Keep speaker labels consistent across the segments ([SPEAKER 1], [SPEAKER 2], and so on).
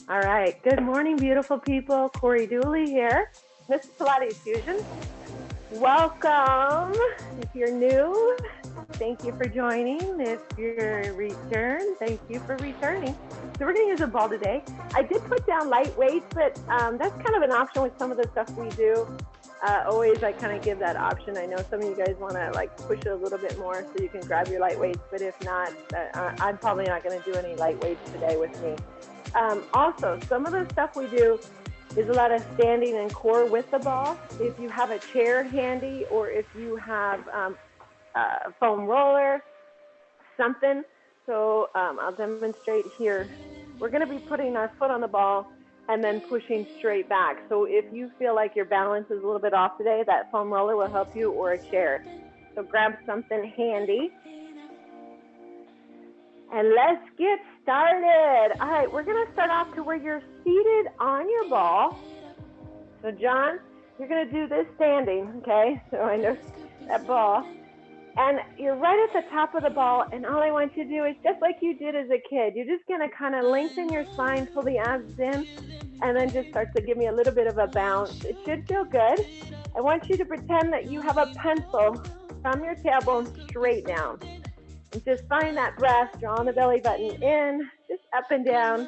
[SPEAKER 1] All right. Good morning, beautiful people. Cory here. This is Pilates Fusion. Welcome. If you're new, thank you for joining. If you're return, thank you for returning. So we're going to use a ball today. I did put down light weights, but that's kind of an option with some of the stuff we do. Always I kind of give that option. I know some of you guys want to like push it a little bit more so you can grab your light weights, but if not, I'm probably not going to do any light weights today with me. Also, some of the stuff we do is a lot of standing and core with the ball. If you have a chair handy or if you have a foam roller, something. So I'll demonstrate here. We're going to be putting our foot on the ball and then pushing straight back. So if you feel like your balance is a little bit off today, that foam roller will help you, or a chair. So grab something handy. And let's get started. All right, we're going to start off to where you're seated on your ball. So John, you're going to do this standing, okay? So I know that ball. And you're right at the top of the ball, and all I want you to do is just like you did as a kid. You're just going to kind of lengthen your spine, pull the abs in, and then just start to give me a little bit of a bounce. It should feel good. I want you to pretend that you have a pencil from your tailbone straight down. And just find that breath, drawing the belly button in, just up and down.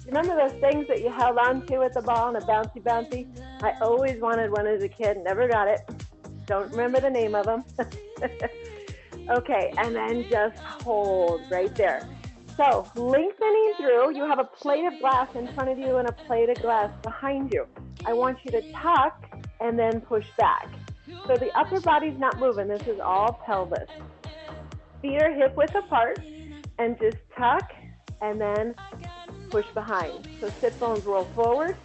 [SPEAKER 1] Remember those things that you held on to with the ball and a bouncy, bouncy? I always wanted one as a kid, never got it. Don't remember the name of them. Okay, and then just hold right there. So lengthening through, you have a plate of glass in front of you and a plate of glass behind you. I want you to tuck and then push back. So the upper body's not moving. This is all pelvis. Feet are hip width apart, and just tuck and then push behind. So sit bones roll forward,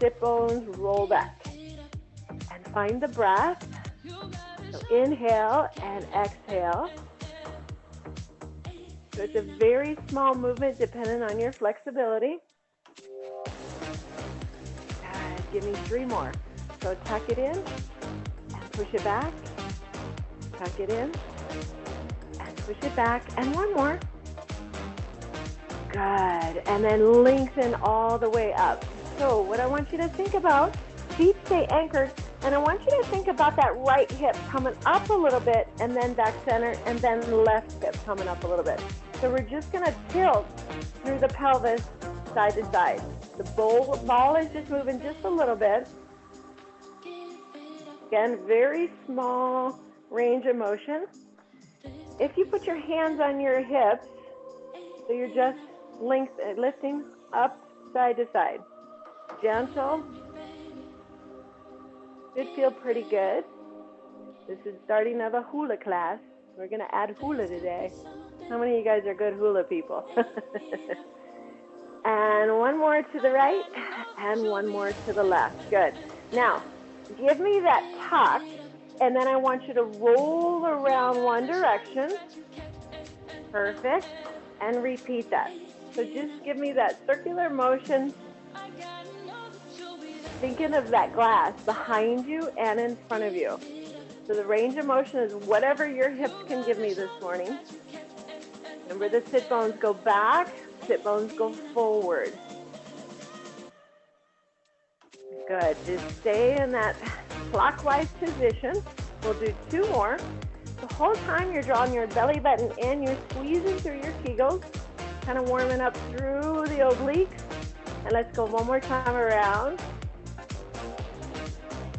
[SPEAKER 1] sit bones roll back. And find the breath. So inhale and exhale. So it's a very small movement depending on your flexibility. And give me 3 more. So tuck it in and push it back. Tuck it in. Push it back, and 1 more. Good, and then lengthen all the way up. So what I want you to think about, feet stay anchored, and I want you to think about that right hip coming up a little bit, and then back center, and then left hip coming up a little bit. So we're just gonna tilt through the pelvis side to side. The ball is just moving just a little bit. Again, very small range of motion. If you put your hands on your hips, so you're just lifting up side to side. Gentle. Should feel pretty good. This is starting of a hula class. We're going to add hula today. How many of you guys are good hula people? And 1 more to the right and 1 more to the left. Good. Now, give me that tuck. And then I want you to roll around one direction. Perfect. And repeat that. So just give me that circular motion. Thinking of that glass behind you and in front of you. So the range of motion is whatever your hips can give me this morning. Remember, the sit bones go back, sit bones go forward. Good. Just stay in that clockwise position. We'll do 2 more. The whole time you're drawing your belly button in, you're squeezing through your kegels, kind of warming up through the obliques. And let's go 1 more time around.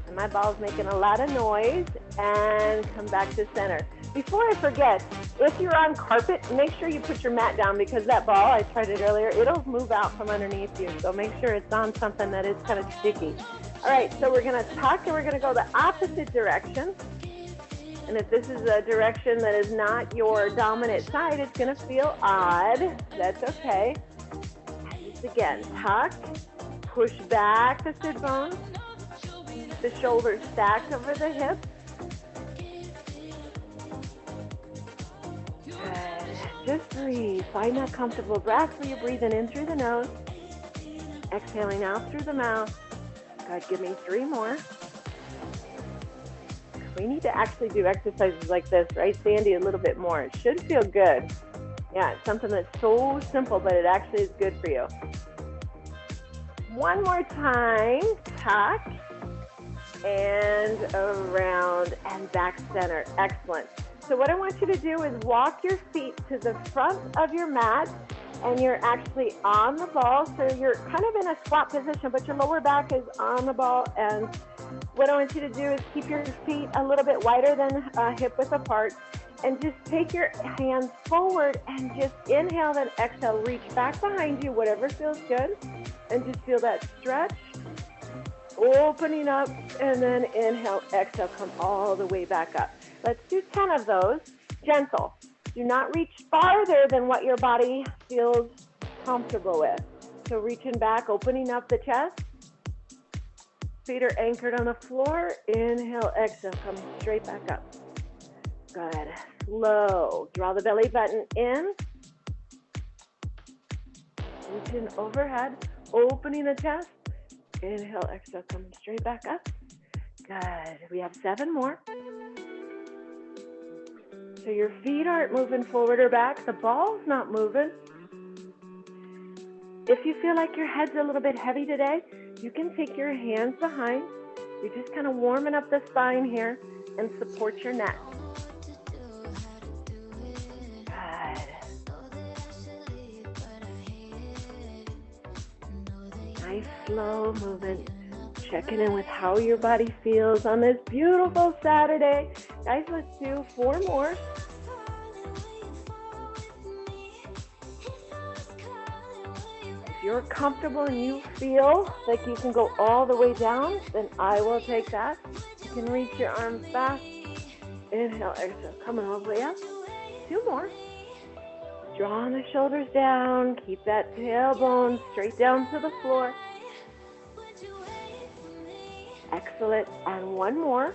[SPEAKER 1] And my ball's making a lot of noise. And come back to center. Before I forget, if you're on carpet, make sure you put your mat down, because that ball, I tried it earlier, it'll move out from underneath you. So make sure it's on something that is kind of sticky. All right, so we're going to tuck and we're going to go the opposite direction. And if this is a direction that is not your dominant side, it's going to feel odd. That's okay. And just again, tuck, push back the sit bones, the shoulders stacked over the hips. Just breathe. Find that comfortable breath where you're breathing in through the nose, exhaling out through the mouth. Good. Give me 3 more. We need to actually do exercises like this, right, Sandy, a little bit more. It should feel good. Yeah, it's something that's so simple, but it actually is good for you. One more time, tuck and around and back center. Excellent. So what I want you to do is walk your feet to the front of your mat, and you're actually on the ball. So you're kind of in a squat position, but your lower back is on the ball. And what I want you to do is keep your feet a little bit wider than hip width apart, and just take your hands forward and just inhale, then exhale. Reach back behind you, whatever feels good, and just feel that stretch. Opening up, and then inhale, exhale, come all the way back up. Let's do 10 of those. Gentle. Do not reach farther than what your body feels comfortable with. So reaching back, opening up the chest. Feet are anchored on the floor. Inhale, exhale, come straight back up. Good. Slow. Draw the belly button in. Reaching overhead, opening the chest. Inhale, exhale, come straight back up. Good. We have 7 more. So your feet aren't moving forward or back. The ball's not moving. If you feel like your head's a little bit heavy today, you can take your hands behind. You're just kind of warming up the spine here and support your neck. Nice slow movement, checking in with how your body feels on this beautiful Saturday. Guys, let's do 4 more. If you're comfortable and you feel like you can go all the way down, then I will take that. You can reach your arms back. Inhale, exhale, coming all the way up. 2 more. Drawing the shoulders down, keep that tailbone straight down to the floor. Excellent, and 1 more.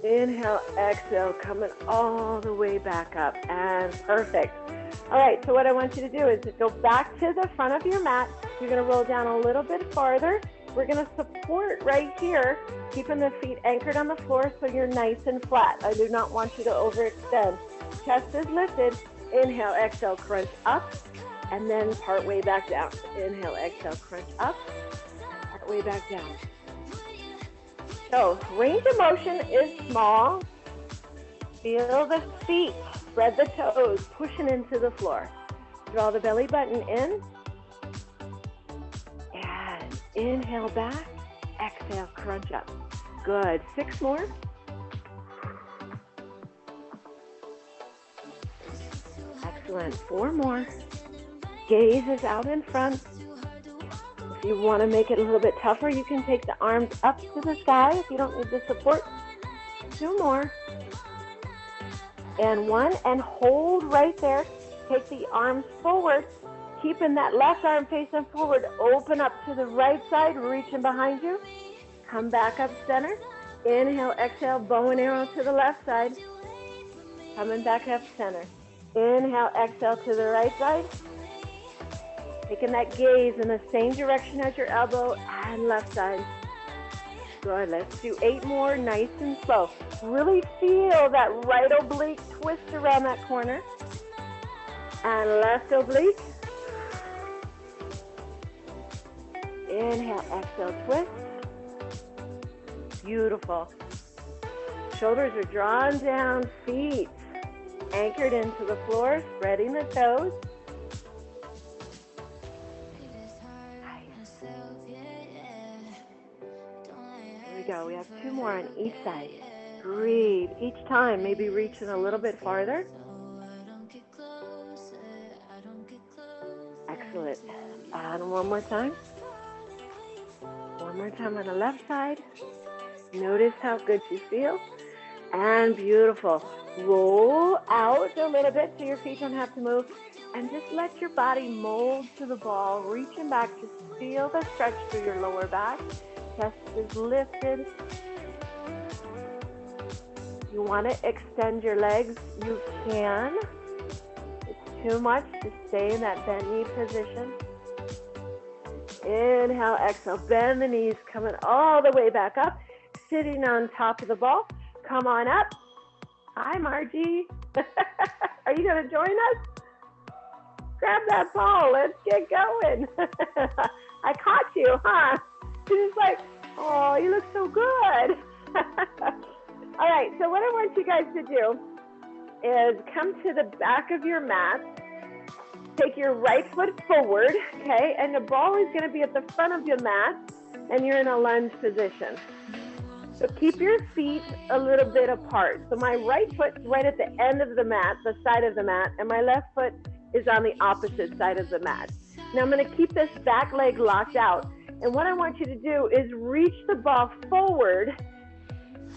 [SPEAKER 1] Inhale, exhale, coming all the way back up, and perfect. All right, so what I want you to do is to go back to the front of your mat. You're gonna roll down a little bit farther. We're gonna support right here, keeping the feet anchored on the floor so you're nice and flat. I do not want you to overextend. Chest is lifted. Inhale, exhale, crunch up, and then part way back down. Inhale, exhale, crunch up, and part way back down. So range of motion is small. Feel the feet, spread the toes, pushing into the floor. Draw the belly button in. And inhale back, exhale, crunch up. Good. 6 more. Excellent. 4 more. Gaze is out in front. If you want to make it a little bit tougher, you can take the arms up to the sky if you don't need the support. 2 more. And 1, and hold right there. Take the arms forward, keeping that left arm facing forward. Open up to the right side, reaching behind you. Come back up center. Inhale, exhale, bow and arrow to the left side. Coming back up center. Inhale, exhale to the right side. Taking that gaze in the same direction as your elbow and left side. Good, let's do 8 more, nice and slow. Really feel that right oblique twist around that corner. And left oblique. Inhale, exhale, twist. Beautiful. Shoulders are drawn down, feet anchored into the floor, spreading the toes. Go. We have 2 more on each side. Breathe. Each time, maybe reaching a little bit farther. Excellent. And 1 more time. 1 more time on the left side. Notice how good you feel. And beautiful. Roll out a little bit so your feet don't have to move. And just let your body mold to the ball. Reaching back, just feel the stretch through your lower back. Chest is lifted. You want to extend your legs, you can. It's too much to stay in that bent knee position. Inhale, exhale, bend the knees, coming all the way back up, sitting on top of the ball. Come on up. Hi, Margie. Are you going to join us? grab that ball. Let's get going. I caught you, huh? She's like, oh, you look so good. All right, so what I want you guys to do is come to the back of your mat. Take your right foot forward, okay? And the ball is going to be at the front of your mat, and you're in a lunge position. So keep your feet a little bit apart. So my right foot's right at the end of the mat, the side of the mat, and my left foot is on the opposite side of the mat. Now I'm going to keep this back leg locked out. And what I want you to do is reach the ball forward,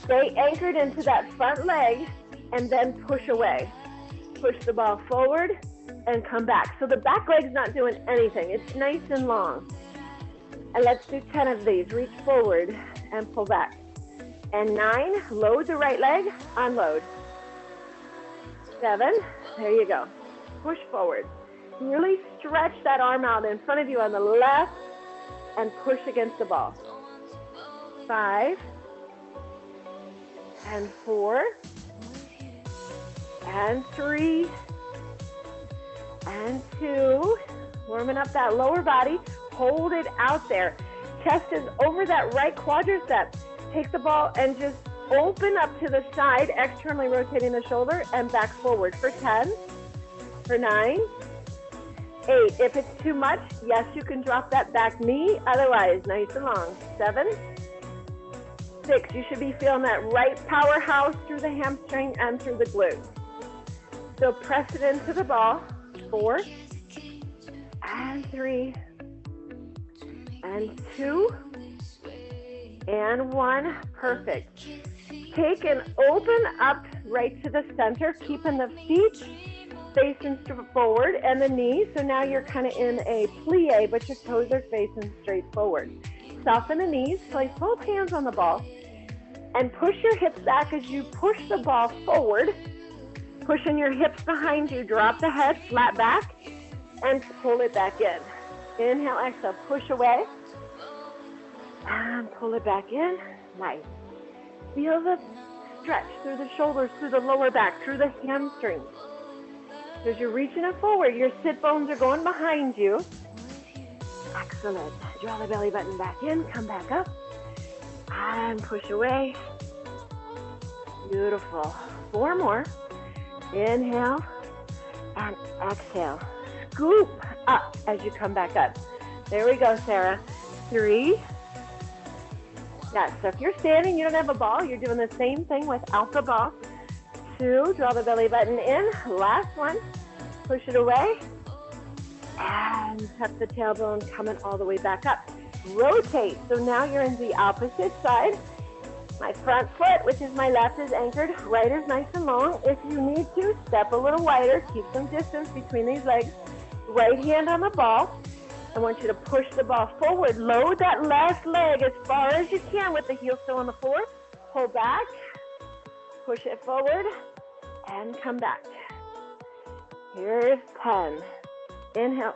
[SPEAKER 1] stay anchored into that front leg, and then push away. Push the ball forward and come back. So the back leg's not doing anything. It's nice and long. And let's do 10 of these. Reach forward and pull back. And 9, load the right leg, unload. 7, there you go. Push forward. Really stretch that arm out in front of you on the left and push against the ball. 5, and 4, and 3, and 2. Warming up that lower body. Hold it out there. Chest is over that right quadricep. Take the ball and just open up to the side, externally rotating the shoulder and back forward for 10, for 9, 8. If it's too much, yes, you can drop that back knee. Otherwise, nice and long. 7, 6. You should be feeling that right powerhouse through the hamstring and through the glute. So press it into the ball. 4, and 3, and 2, and 1. Perfect. Take and open up right to the center, keeping the feet facing forward and the knees. So now you're kind of in a plie, but your toes are facing straight forward. Soften the knees, place both hands on the ball, and push your hips back as you push the ball forward. Pushing your hips behind you, drop the head flat back, and pull it back in. Inhale, exhale, push away, and pull it back in. Nice. Feel the stretch through the shoulders, through the lower back, through the hamstrings. As you're reaching it forward, your sit bones are going behind you. Excellent. Draw the belly button back in, come back up, and push away. Beautiful. 4 more. Inhale and exhale. Scoop up as you come back up. There we go, Sarah. 3. Yes, so if you're standing, you don't have a ball, you're doing the same thing without the ball. 2, draw the belly button in. Last one, push it away. And tuck the tailbone, coming all the way back up. Rotate, so now you're in the opposite side. My front foot, which is my left, is anchored. Right is nice and long. If you need to, step a little wider. Keep some distance between these legs. Right hand on the ball. I want you to push the ball forward. Load that left leg as far as you can with the heel still on the floor. Pull back. Push it forward. And come back. Here's 10. Inhale.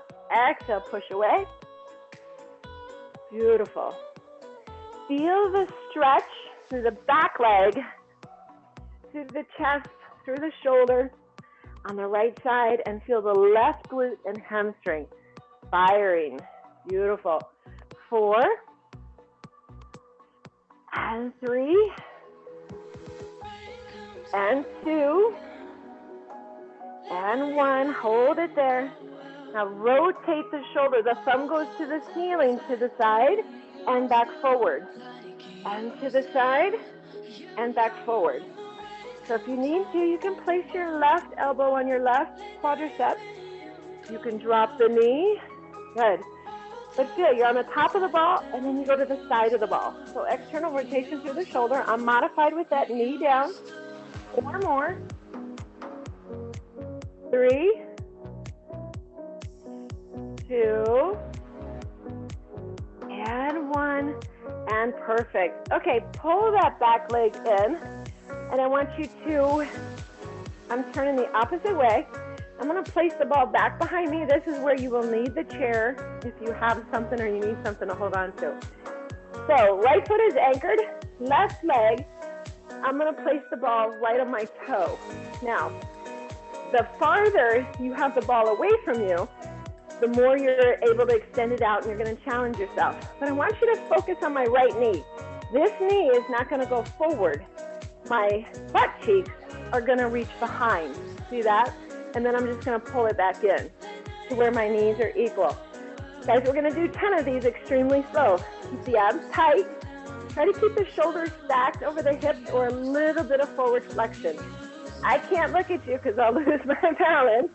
[SPEAKER 1] Exhale. Push away. Beautiful. Feel the stretch through the back leg, through the chest, through the shoulder, on the right side, and feel the left glute and hamstring firing. Beautiful. 4, and 3, and 2, and 1. Hold it there. Now rotate the shoulder. The thumb goes to the ceiling, to the side, and back forward. And to the side, and back forward. So if you need to, you can place your left elbow on your left quadricep. You can drop the knee. Good. But feel, you're on the top of the ball, and then you go to the side of the ball. So external rotation through the shoulder. I'm modified with that knee down. 4 more. 3, 2, and 1. And perfect. Okay, pull that back leg in. And I want you to, I'm turning the opposite way. I'm going to place the ball back behind me. This is where you will need the chair if you have something or you need something to hold on to. So right foot is anchored, left leg. I'm going to place the ball right on my toe. Now, the farther you have the ball away from you, the more you're able to extend it out, and you're going to challenge yourself. But I want you to focus on my right knee. This knee is not going to go forward. My butt cheeks are going to reach behind. See that? And then I'm just going to pull it back in to where my knees are equal. Guys, we're going to do 10 of these extremely slow. Keep the abs tight. Try to keep the shoulders stacked over the hips or a little bit of forward flexion. I can't look at you because I'll lose my balance,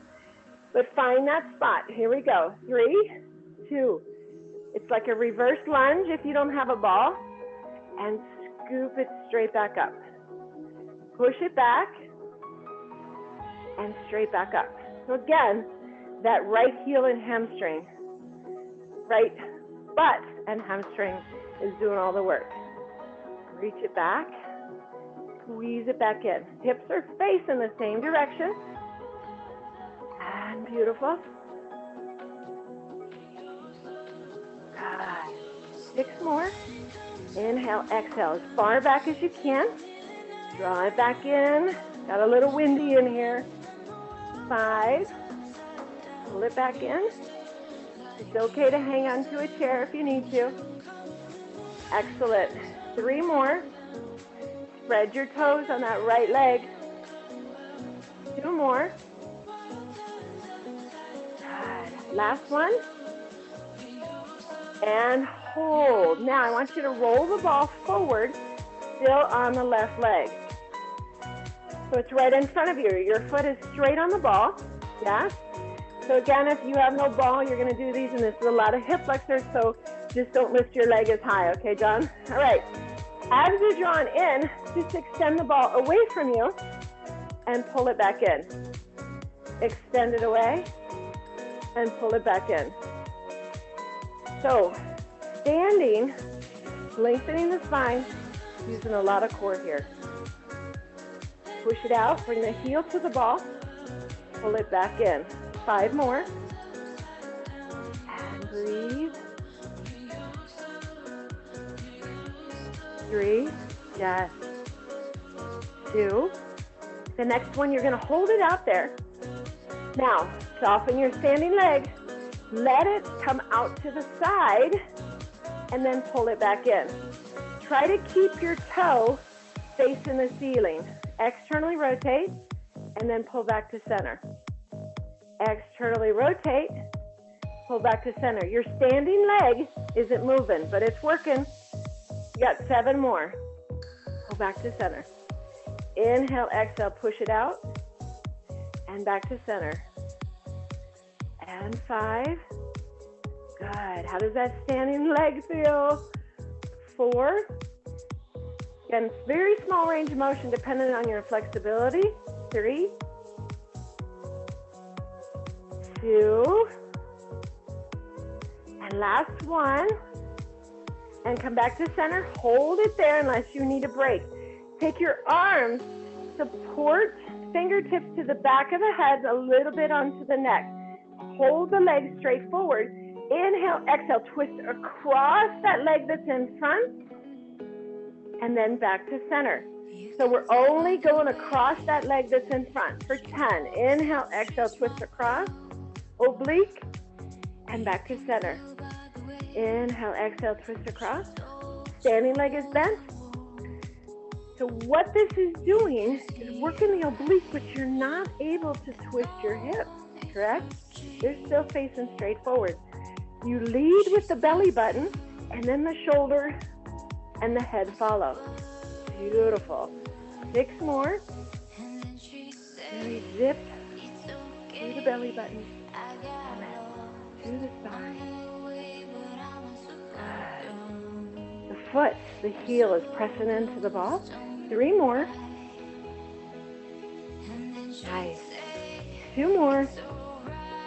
[SPEAKER 1] but find that spot. Here we go. 3, 2. It's like a reverse lunge if you don't have a ball, and scoop it straight back up. Push it back and straight back up. So again, that right heel and hamstring, right butt and hamstring is doing all the work. Reach it back, squeeze it back in. Hips are facing the same direction. And beautiful. Good. 6 more. Inhale, exhale as far back as you can. Draw it back in. Got a little windy in here. 5. Pull it back in. It's okay to hang on to a chair if you need to. Excellent. 3 more. Spread your toes on that right leg. 2 more. Good. Last one. And hold. Now I want you to roll the ball forward, still on the left leg. So it's right in front of you. Your foot is straight on the ball. Yeah? So again, if you have no ball, you're going to do these, and this is a lot of hip flexors, so just don't lift your leg as high. Okay, John? All right. As you're drawn in, just extend the ball away from you and pull it back in. Extend it away and pull it back in. So standing, lengthening the spine, using a lot of core here. Push it out, bring the heel to the ball, pull it back in. 5 more. And breathe. 3, yes. 2. The next one, you're going to hold it out there. Now, soften your standing leg. Let it come out to the side, and then pull it back in. Try to keep your toe facing the ceiling. Externally rotate, and then pull back to center. Externally rotate, pull back to center. Your standing leg isn't moving, but it's working. You got 7 more. Pull back to center. Inhale, exhale, push it out, and back to center. And 5. Good. How does that standing leg feel? 4. Again, very small range of motion depending on your flexibility. 3. 2. And last one. And come back to center. Hold it there unless you need a break. Take your arms, support fingertips to the back of the head, a little bit onto the neck. Hold the leg straight forward. Inhale, exhale, twist across that leg that's in front, and then back to center. So we're only going across that leg that's in front for 10. Inhale, exhale, twist across, oblique, and back to center. Inhale, exhale, twist across. Standing leg is bent. So what this is doing is working the oblique, but you're not able to twist your hips, correct? They're still facing straight forward. You lead with the belly button, and then the shoulder and the head follow. Beautiful. 6 more. And we zip to the belly button, and then to the spine. Good. The foot, the heel is pressing into the ball. 3 more. Nice. 2 more.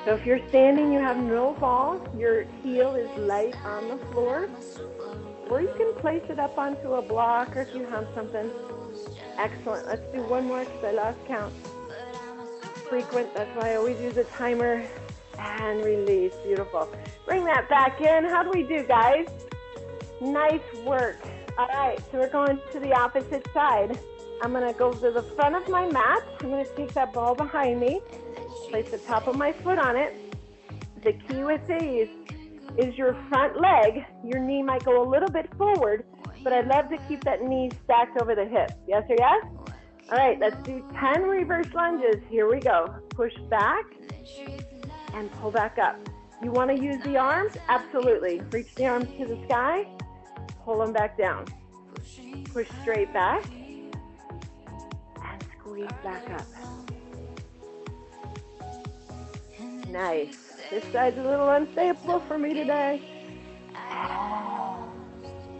[SPEAKER 1] So if you're standing, you have no ball, your heel is light on the floor, or you can place it up onto a block, or if you have something. Excellent. Let's do 1 more because I lost count. Frequent, that's why I always use a timer. And release. Beautiful. Bring that back in. How do we do, guys? Nice work. All right, so we're going to the opposite side. I'm going to go to the front of my mat. I'm going to take that ball behind me, place the top of my foot on it, The key with these is your front leg. Your knee might go a little bit forward, but I'd love to keep that knee stacked over the hips. Yes or yes? All right, let's do 10 reverse lunges. Here we go. Push back and pull back up. You want to use the arms? Absolutely. Reach the arms to the sky, pull them back down. Push straight back and squeeze back up. Nice. This side's a little unstable for me today.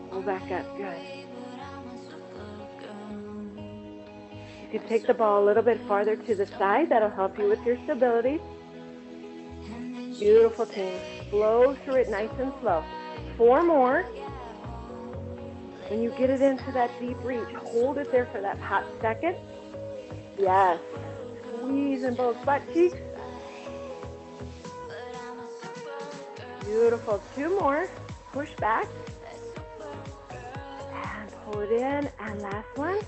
[SPEAKER 1] Pull back up, good. You can take the ball a little bit farther to the side. That'll help you with your stability. Beautiful, team. Flow through it nice and slow. 4 more. When you get it into that deep reach, hold it there for that hot second. Yes. Squeeze in both butt cheeks. Beautiful. 2 more. Push back. And pull it in. And last one.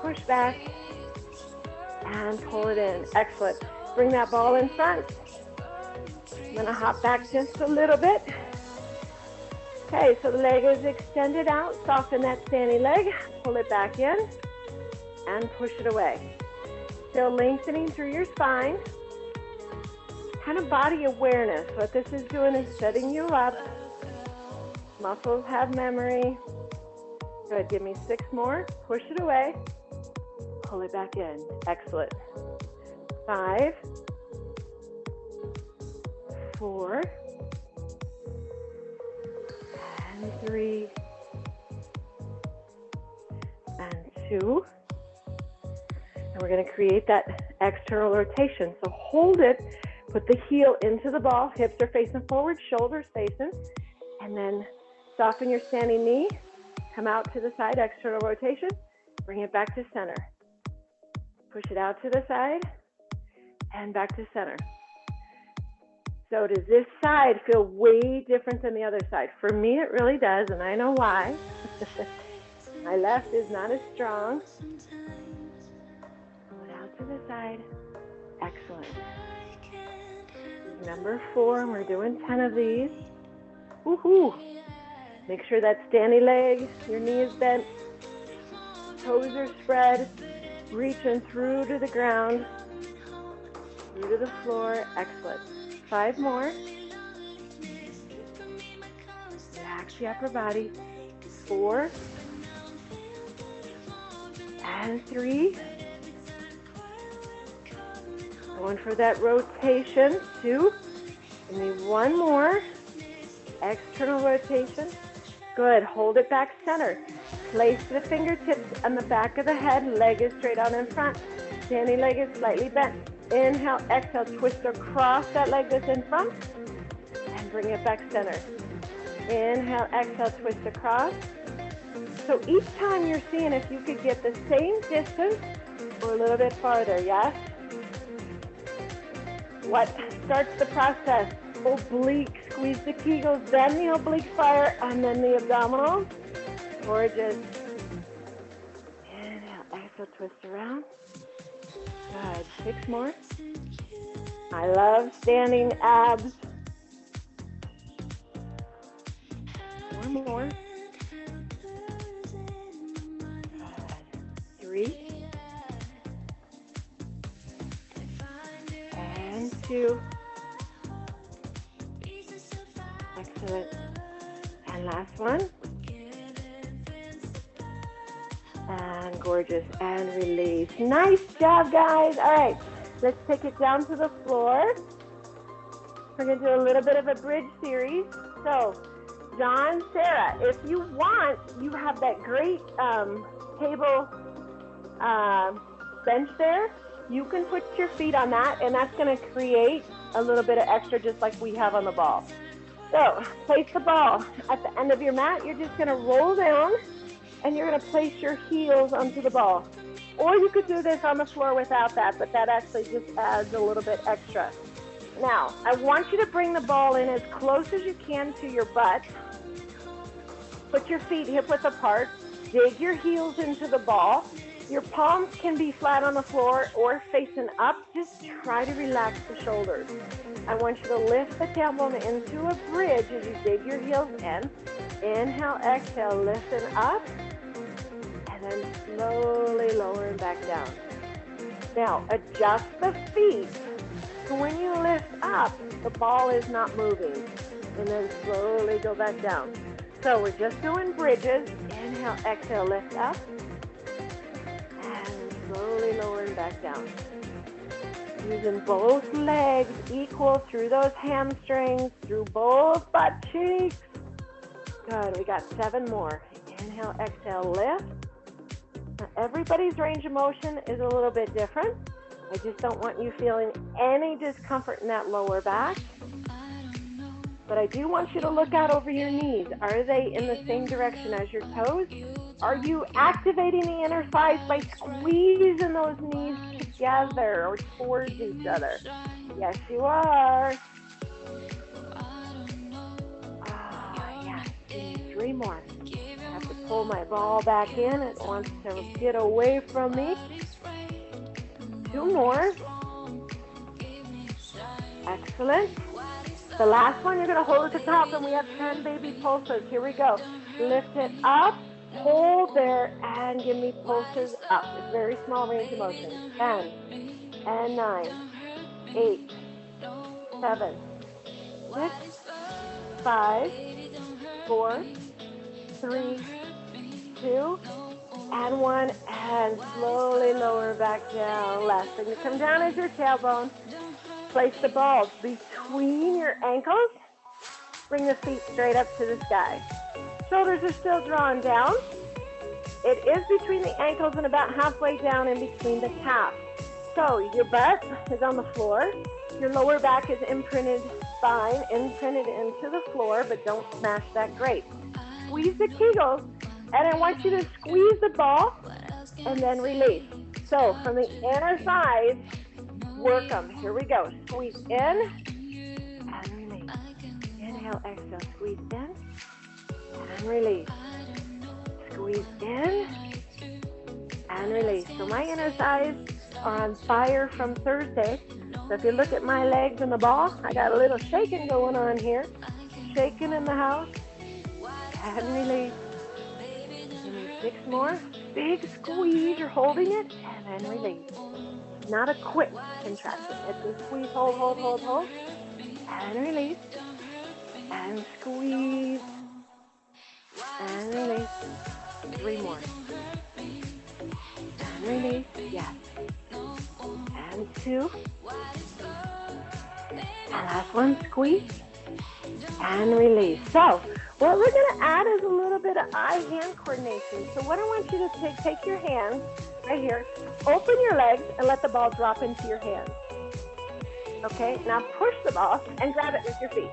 [SPEAKER 1] Push back. And pull it in. Excellent. Bring that ball in front. I'm going to hop back just a little bit. Okay, so the leg is extended out. Soften that standing leg. Pull it back in. And push it away. Still lengthening through your spine. Kind of body awareness. What this is doing is setting you up. Muscles have memory. Good, give me 6 more. Push it away. Pull it back in. Excellent. 5, 4, and 3, and 2. And we're going to create that external rotation. So hold it. Put the heel into the ball, hips are facing forward, shoulders facing, and then soften your standing knee, come out to the side, external rotation, bring it back to center. Push it out to the side, and back to center. So does this side feel way different than the other side? For me, it really does, and I know why. My left is not as strong. Pull it out to the side. Excellent. Number 4, and we're doing 10 of these. Woohoo! Make sure that standing leg, your knee is bent, toes are spread, reaching through to the ground, through to the floor. Excellent. 5 more. Relax the upper body. 4, and 3. Going for that rotation. 2. Give me 1 more. External rotation. Good. Hold it back center. Place the fingertips on the back of the head. Leg is straight out in front. Standing leg is slightly bent. Inhale, exhale, twist across that leg that's in front. And bring it back center. Inhale, exhale, twist across. So each time you're seeing if you could get the same distance or a little bit farther, yes? What starts the process? Oblique, squeeze the kegels, then the oblique fire, and then the abdominals. Gorgeous. Inhale, exhale, twist around. Good. 6 more. I love standing abs. 1 more. Good. 3. And 2. Excellent. And last one. And gorgeous. And release. Nice job, guys. All right. Let's take it down to the floor. We're going to do a little bit of a bridge series. So, John, Sarah, if you want, you have that great table bench there. You can put your feet on that, and that's going to create a little bit of extra just like we have on the ball. So, place the ball at the end of your mat. You're just going to roll down, and you're going to place your heels onto the ball. Or you could do this on the floor without that, but that actually just adds a little bit extra. Now, I want you to bring the ball in as close as you can to your butt. Put your feet hip width apart. Dig your heels into the ball. Your palms can be flat on the floor or facing up. Just try to relax the shoulders. I want you to lift the tailbone into a bridge as you dig your heels in. Inhale, exhale, listen up, and then slowly lowering back down. Now, adjust the feet. So when you lift up, the ball is not moving. And then slowly go back down. So we're just doing bridges. Inhale, exhale, lift up. And slowly lowering back down. Using both legs equal through those hamstrings, through both butt cheeks. Good, we got 7 more. Inhale, exhale, lift. Now, everybody's range of motion is a little bit different. I just don't want you feeling any discomfort in that lower back. But I do want you to look out over your knees. Are they in the same direction as your toes? Are you activating the inner thighs by squeezing those knees together or towards each other? Yes, you are. Yes. Give me 3 more. I have to pull my ball back in. It wants to get away from me. 2 more. Excellent. The last one, you're going to hold at the top, and we have 10 baby pulses. Here we go. Lift it up, hold there, and give me pulses up. It's very small range of motion. 10, and 9, 8, 7, 6, 5, 4, 3, 2, and 1, and slowly lower back down. Last thing to come down is your tailbone. Place the balls between your ankles. Bring the feet straight up to the sky. Shoulders are still drawn down. It is between the ankles and about halfway down in between the calves. So your butt is on the floor. Your lower back is imprinted spine, imprinted into the floor, but don't smash that grate. Squeeze the kegels, and I want you to squeeze the ball and then release. So from the inner thighs, work them. Here we go. Squeeze in and release. Inhale, exhale, squeeze in and release. Squeeze in and release. So my inner thighs are on fire from Thursday. So if you look at my legs and the ball, I got a little shaking going on here. Shaking in the house and release. Give me 6 more. Big squeeze. You're holding it and then release. Not a quick contraction. It's a squeeze, hold, hold, hold, hold, and release, and squeeze, and release. 3 more. And release, yes. And 2. And last one, squeeze, and release. So what we're going to add is a little bit of eye-hand coordination. So what I want you to take your hands right here, open your legs, and let the ball drop into your hands. Okay, now push the ball and grab it with your feet.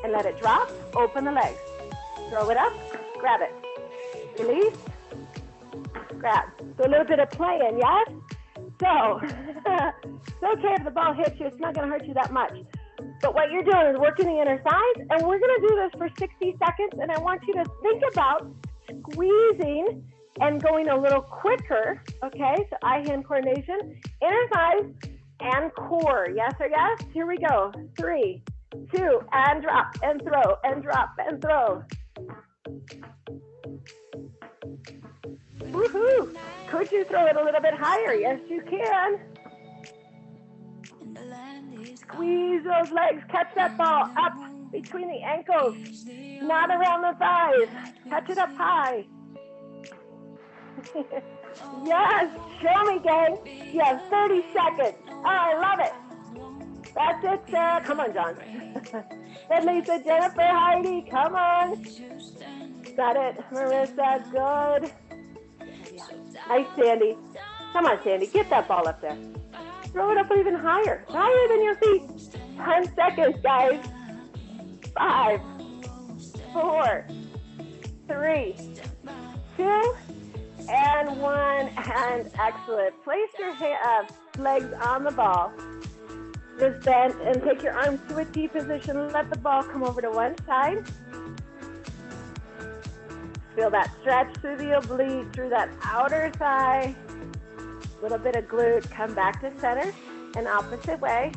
[SPEAKER 1] And let it drop, open the legs. Throw it up, grab it. Release, grab. So a little bit of playing, yes? So, it's okay if the ball hits you, it's not gonna hurt you that much. But what you're doing is working the inner thighs, and we're gonna do this for 60 seconds, and I want you to think about squeezing and going a little quicker, okay? So eye-hand coordination, inner thighs, and core. Yes or yes? Here we go. 3, 2, and drop, and throw, and drop, and throw. Woohoo! Could you throw it a little bit higher? Yes, you can. Squeeze those legs. Catch that ball up between the ankles, not around the thighs. Catch it up high. Yes, show me, gang. You have 30 seconds. Oh, I love it. That's it, Sarah. Come on, John. Then Lisa, Jennifer, Heidi, come on. Got it. Marissa, good. Nice, Sandy. Come on, Sandy. Get that ball up there. Throw it up even higher. Higher than your feet. 10 seconds, guys. 5, 4, 3, 2, and 1, and excellent. Place your legs on the ball. Just bend and take your arms to a T position. Let the ball come over to one side. Feel that stretch through the oblique, through that outer thigh. A little bit of glute. Come back to center and opposite way.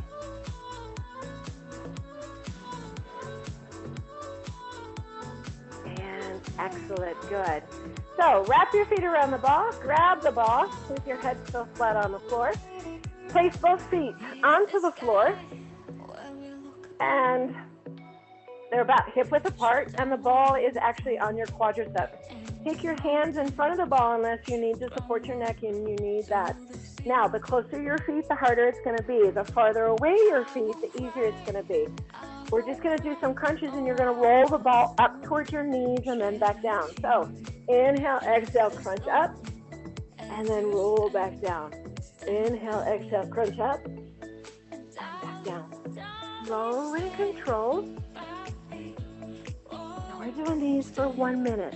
[SPEAKER 1] And excellent, good. So wrap your feet around the ball, grab the ball with your head still flat on the floor. Place both feet onto the floor, and they're about hip width apart, and the ball is actually on your quadriceps. Take your hands in front of the ball unless you need to support your neck and you need that. Now, the closer your feet, the harder it's going to be. The farther away your feet, the easier it's going to be. We're just going to do some crunches, and you're going to roll the ball up towards your knees and then back down. So inhale, exhale, crunch up, and then roll back down. Inhale, exhale, crunch up, and back down. Slow and controlled. We're doing these for 1 minute.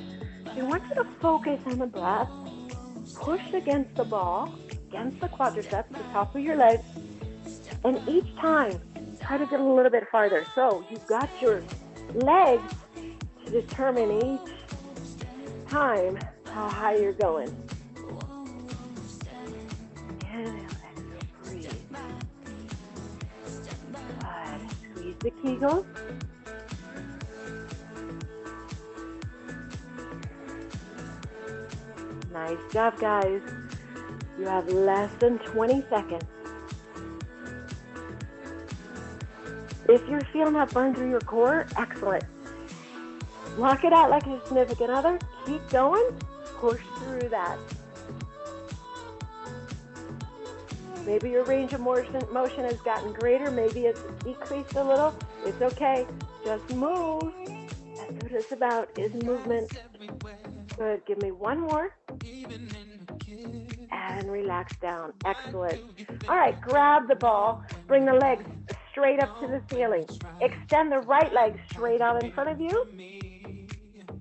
[SPEAKER 1] I want you to focus on the breath. Push against the ball, against the quadriceps, the top of your legs, and each time, try to get a little bit farther. So you've got your legs to determine each time how high you're going. Inhale, exhale, breathe. Good. Squeeze the Kegels. Nice job, guys. You have less than 20 seconds. If you're feeling that burn through your core, excellent. Lock it out like your significant other. Keep going. Push through that. Maybe your range of motion has gotten greater. Maybe it's decreased a little. It's okay. Just move. That's what it's about, is movement. Good. Give me one more. And relax down. Excellent. All right, grab the ball. Bring the legs straight up to the ceiling. Extend the right leg straight out in front of you.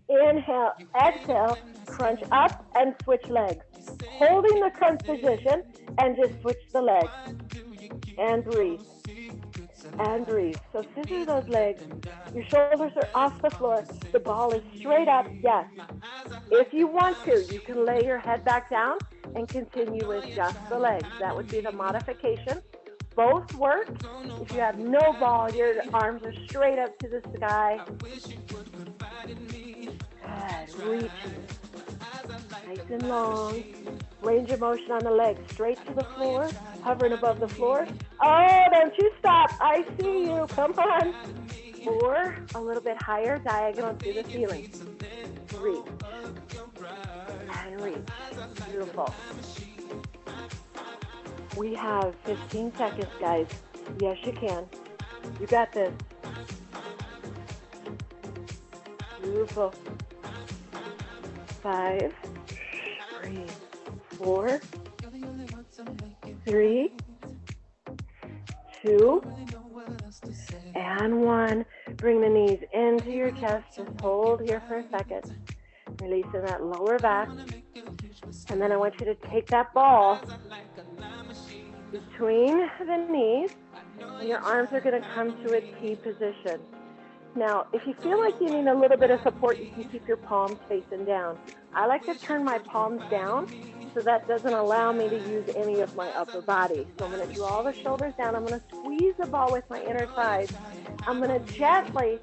[SPEAKER 1] Inhale, exhale, crunch up and switch legs. Holding the crunch position and just switch the legs. And breathe. And breathe. So scissor those legs. Your shoulders are off the floor. The ball is straight up. Yes. If you want to, you can lay your head back down and continue with just the legs. That would be the modification. Both work. If you have no ball, your arms are straight up to the sky. Good. Reach. Nice and long. Range of motion on the legs. Straight to the floor. Hovering above the floor. Oh, don't you stop. I see you. Come on. Or a little bit higher, diagonal to the ceiling. Reach. And reach. Beautiful. We have 15 seconds, guys. Yes, you can. You got this. Beautiful. 5, 4, 3, 2, and 1. Bring the knees into your chest. Just hold here for a second. Releasing that lower back. And then I want you to take that ball between the knees, and your arms are going to come to a T position. Now, if you feel like you need a little bit of support, you can keep your palms facing down. I like to turn my palms down, so that doesn't allow me to use any of my upper body. So I'm going to draw the shoulders down. I'm going to squeeze the ball with my inner thighs. I'm going to gently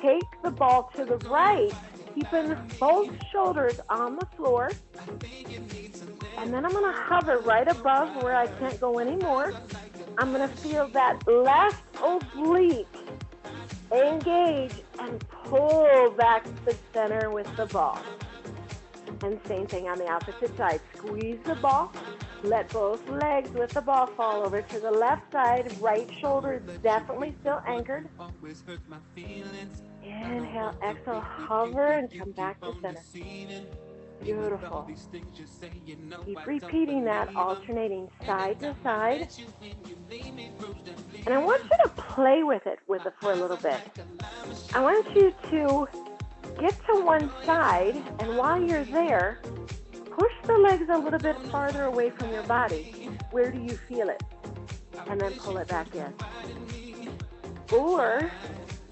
[SPEAKER 1] take the ball to the right, keeping both shoulders on the floor. And then I'm going to hover right above where I can't go anymore. I'm going to feel that left oblique engage and pull back to the center with the ball. And same thing on the opposite side. Squeeze the ball. Let both legs with the ball fall over to the left side. Right shoulder is definitely still anchored. Inhale, exhale, hover and come back to center. Beautiful. Keep repeating that, alternating side to side. And I want you to play with it for a little bit. I want you to get to one side, and while you're there, push the legs a little bit farther away from your body. Where do you feel it? And then pull it back in. Or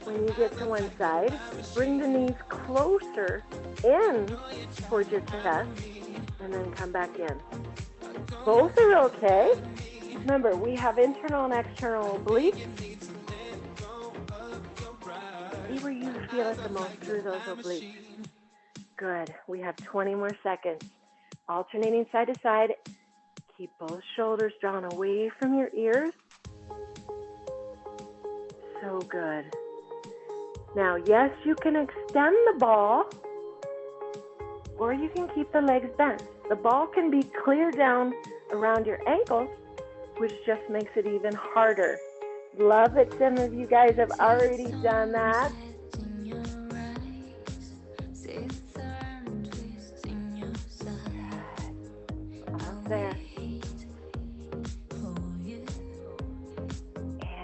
[SPEAKER 1] When you get to one side, bring the knees closer in towards your chest and then come back in. Both are okay. Remember, we have internal and external obliques. See where you feel it the most through those obliques. Good. We have 20 more seconds. Alternating side to side. Keep both shoulders drawn away from your ears. So good. Now, yes, you can extend the ball, or you can keep the legs bent. The ball can be clear down around your ankles, which just makes it even harder. Love that some of you guys have already done that. Up there.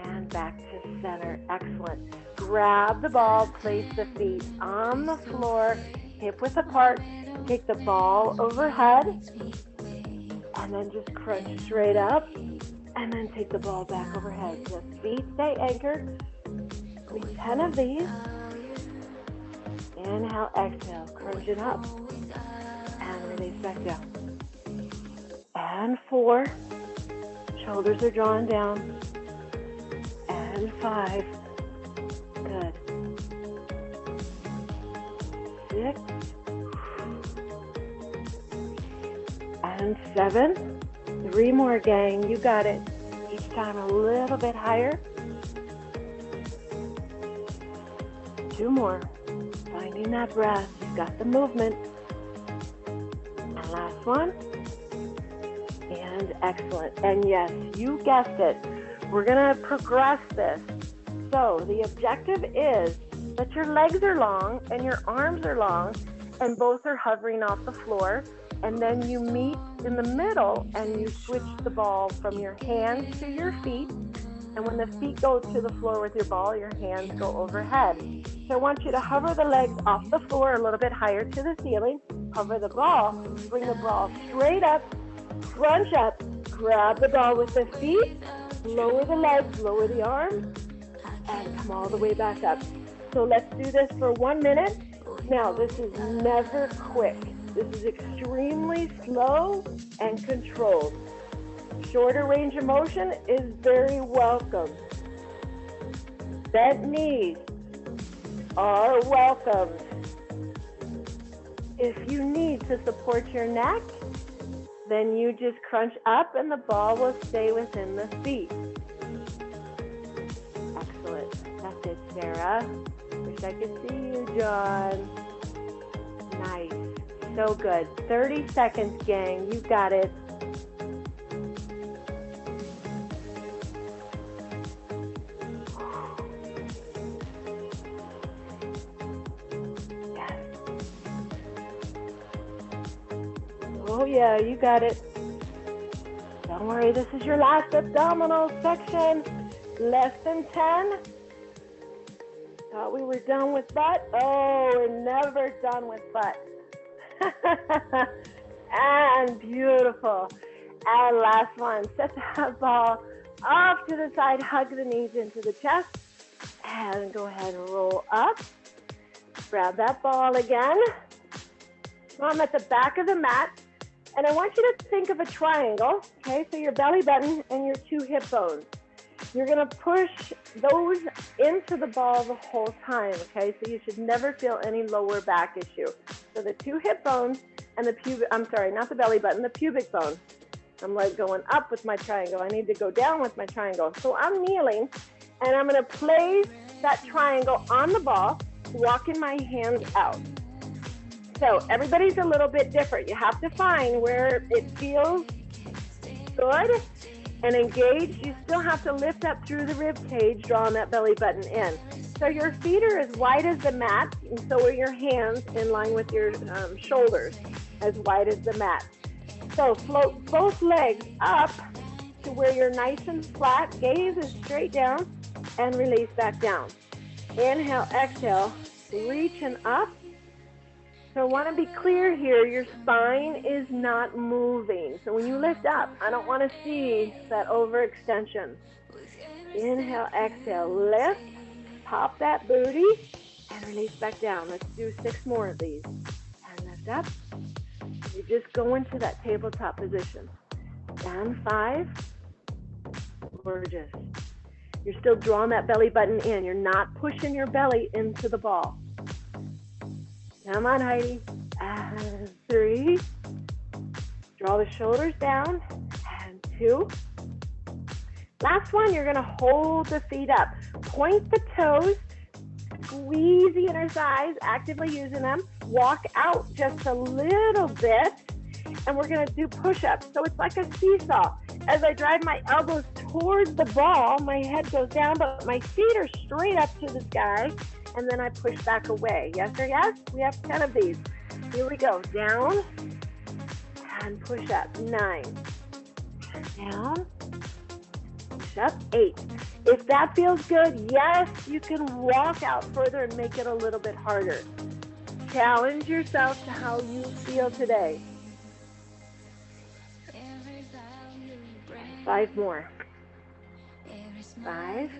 [SPEAKER 1] And back to center. Excellent. Grab the ball, place the feet on the floor, hip width apart. Take the ball overhead, and then just crunch straight up, and then take the ball back overhead. Just feet stay anchored. Do 10 of these. Inhale, exhale, crunch it up, and release back down. And 4, shoulders are drawn down. And 5, good. 6, and 7, 3 more, gang. You got it. Each time a little bit higher. 2 more. Finding that breath. You've got the movement. And last one. And excellent. And yes, you guessed it. We're going to progress this. So the objective is that your legs are long and your arms are long and both are hovering off the floor. And then you meet in the middle and you switch the ball from your hands to your feet. And when the feet go to the floor with your ball, your hands go overhead. So I want you to hover the legs off the floor a little bit higher to the ceiling. Hover the ball, bring the ball straight up, crunch up, grab the ball with the feet, lower the legs, lower the arms, and come all the way back up. So let's do this for 1 minute. Now, this is never quick. This is extremely slow and controlled. Shorter range of motion is very welcome. Bent knees are welcome. If you need to support your neck, then you just crunch up and the ball will stay within the feet. Excellent. That's it, Sarah. Wish I could see you, John. Nice. So good. 30 seconds, gang. You got it. Yes. Oh, yeah, you got it. Don't worry, this is your last abdominal section. Less than 10. Thought we were done with butt. Oh, we're never done with butt. And beautiful. And last one. Set that ball off to the side. Hug the knees into the chest. And go ahead and roll up. Grab that ball again. Now I'm at the back of the mat. And I want you to think of a triangle. Okay, so your belly button and your 2 hip bones. You're going to push those into the ball the whole time, okay? So you should never feel any lower back issue. So the 2 hip bones and the pubic, I'm sorry, not the belly button, the pubic bone. I'm like going up with my triangle. I need to go down with my triangle. So I'm kneeling and I'm going to place that triangle on the ball, walking my hands out. So everybody's a little bit different. You have to find where it feels good and engaged. You still have to lift up through the rib cage, drawing that belly button in. So your feet are as wide as the mat, and so are your hands in line with your shoulders, as wide as the mat. So float both legs up to where you're nice and flat, gaze is straight down, and release back down. Inhale, exhale, reaching up. So I want to be clear here, your spine is not moving. So when you lift up, I don't want to see that overextension. Inhale, exhale, lift. pop that booty and release back down. Let's do 6 more of these. And lift up. You just go into that tabletop position. And 5. Gorgeous. You're still drawing that belly button in. You're not pushing your belly into the ball. Come on, Heidi. And 3. Draw the shoulders down. And 2. Last one, you're gonna hold the feet up. Point the toes. Squeeze the inner thighs, actively using them. Walk out just a little bit. And we're gonna do push-ups. So it's like a seesaw. As I drive my elbows towards the ball, my head goes down, but my feet are straight up to the sky. And then I push back away. Yes or yes? We have 10 of these. Here we go. Down and push up. 9. Down. Push up. 8. If that feels good, yes, you can walk out further and make it a little bit harder. Challenge yourself to how you feel today. 5 more. 5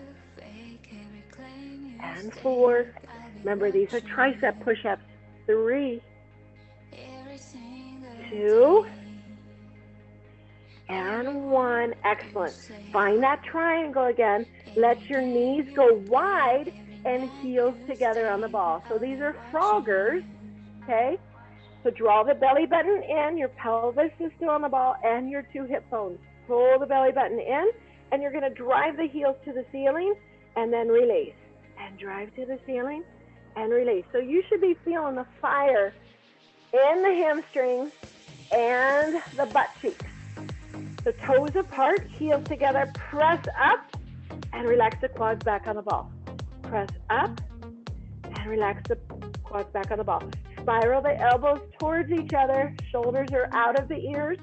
[SPEAKER 1] and 4. Remember, these are tricep push-ups. 3, 2, and 1. Excellent. Find that triangle again. Let your knees go wide and heels together on the ball. So these are froggers, okay? So draw the belly button in. Your pelvis is still on the ball and your 2 hip bones. Pull the belly button in, and you're going to drive the heels to the ceiling and then release. And drive to the ceiling and release. So you should be feeling the fire in the hamstrings and the butt cheeks. The toes apart, heels together, press up and relax the quads back on the ball. Press up and relax the quads back on the ball. Spiral the elbows towards each other, shoulders are out of the ears,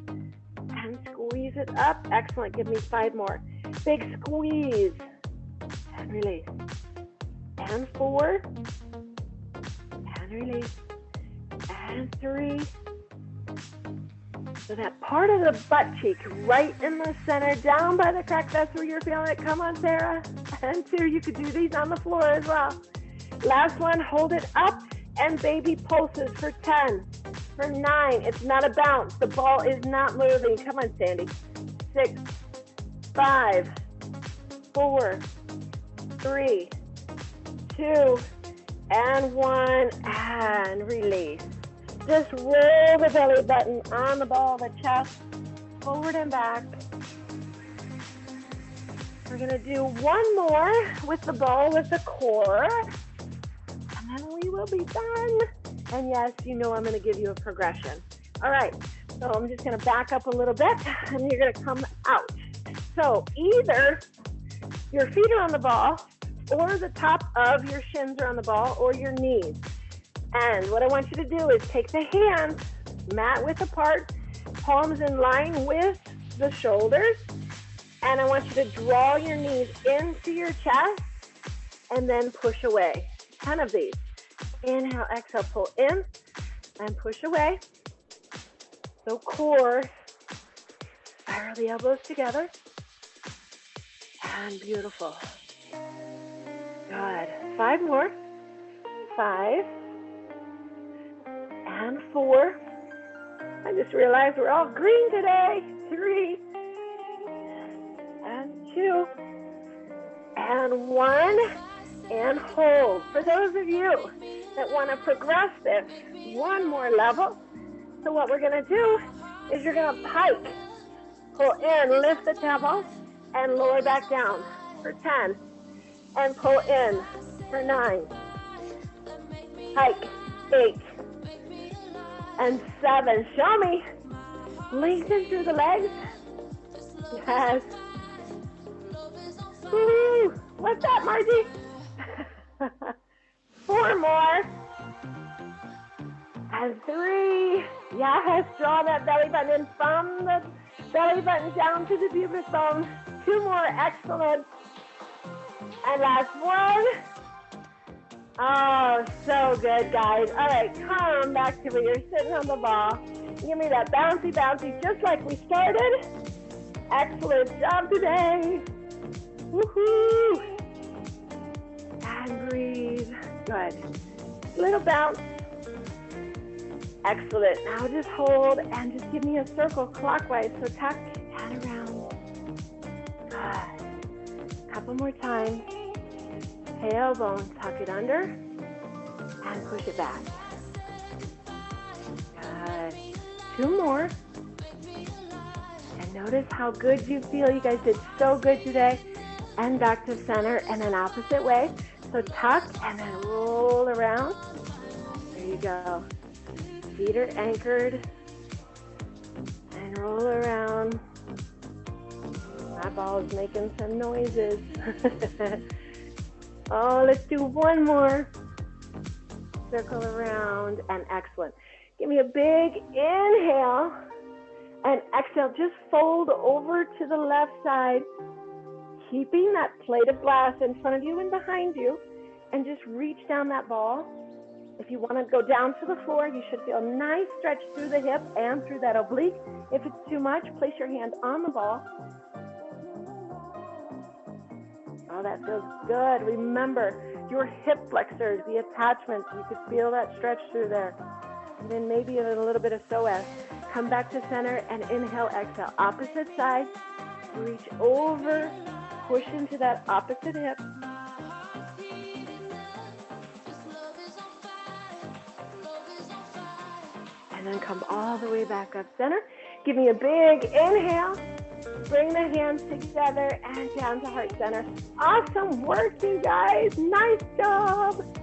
[SPEAKER 1] and squeeze it up. Excellent. Give me 5 more. Big squeeze and release. And 4 and release. And 3. So that part of the butt cheek right in the center, down by the crack, that's where you're feeling it. Come on, Sarah. And 2, you could do these on the floor as well. Last one, hold it up and baby pulses for 10. For 9, it's not a bounce. The ball is not moving. Come on, Sandy. 6, 5, 4, 3, 2, and 1, and release. Just roll the belly button on the ball, the chest, forward and back. We're gonna do 1 more with the ball with the core, and then we will be done. And yes, you know I'm gonna give you a progression. All right, so I'm just gonna back up a little bit, and you're gonna come out. So either your feet are on the ball, or the top of your shins are on the ball, or your knees. And what I want you to do is take the hands, mat width apart, palms in line with the shoulders, and I want you to draw your knees into your chest and then push away. 10 of these. Inhale, exhale, pull in and push away. So core, spiral the elbows together, and beautiful. Good. 5 more. 5 and 4. I just realized we're all green today. 3 and 2 and 1, and hold. For those of you that want to progress this 1 more level, so what we're going to do is you're going to pike, pull in, lift the tempo, and lower back down for 10, and pull in for 9, pike, 8, and 7. Show me. Lengthen through the legs. Yes. Woo. What's that, Margie? 4 more. And 3. Yes, draw that belly button in from the belly button down to the pubic bone. 2 more. Excellent. And last one. Oh, so good, guys. All right, come back to where you're sitting on the ball. Give me that bouncy, bouncy, just like we started. Excellent job today. Woohoo! And Good. Little bounce. Excellent. Now just hold and just give me a circle clockwise. So tuck and around. Good. Couple more times. Tailbone, tuck it under and push it back. Good. 2 more. And notice how good you feel. You guys did so good today. And back to center and then opposite way. So tuck and then roll around. There you go. Feet are anchored. And roll around. My ball is making some noises. Oh, let's do one more. Circle around and excellent. Give me a big inhale and exhale. Just fold over to the left side, keeping that plate of glass in front of you and behind you, and just reach down that ball. If you want to go down to the floor, you should feel a nice stretch through the hip and through that oblique. If it's too much, place your hand on the ball. Oh, that feels good. Remember, your hip flexors, the attachments, you could feel that stretch through there. And then maybe a little bit of psoas. Come back to center and inhale, exhale. Opposite side, reach over, push into that opposite hip. And then come all the way back up center. Give me a big inhale. Bring the hands together and down to heart center. Awesome work, you guys. Nice job.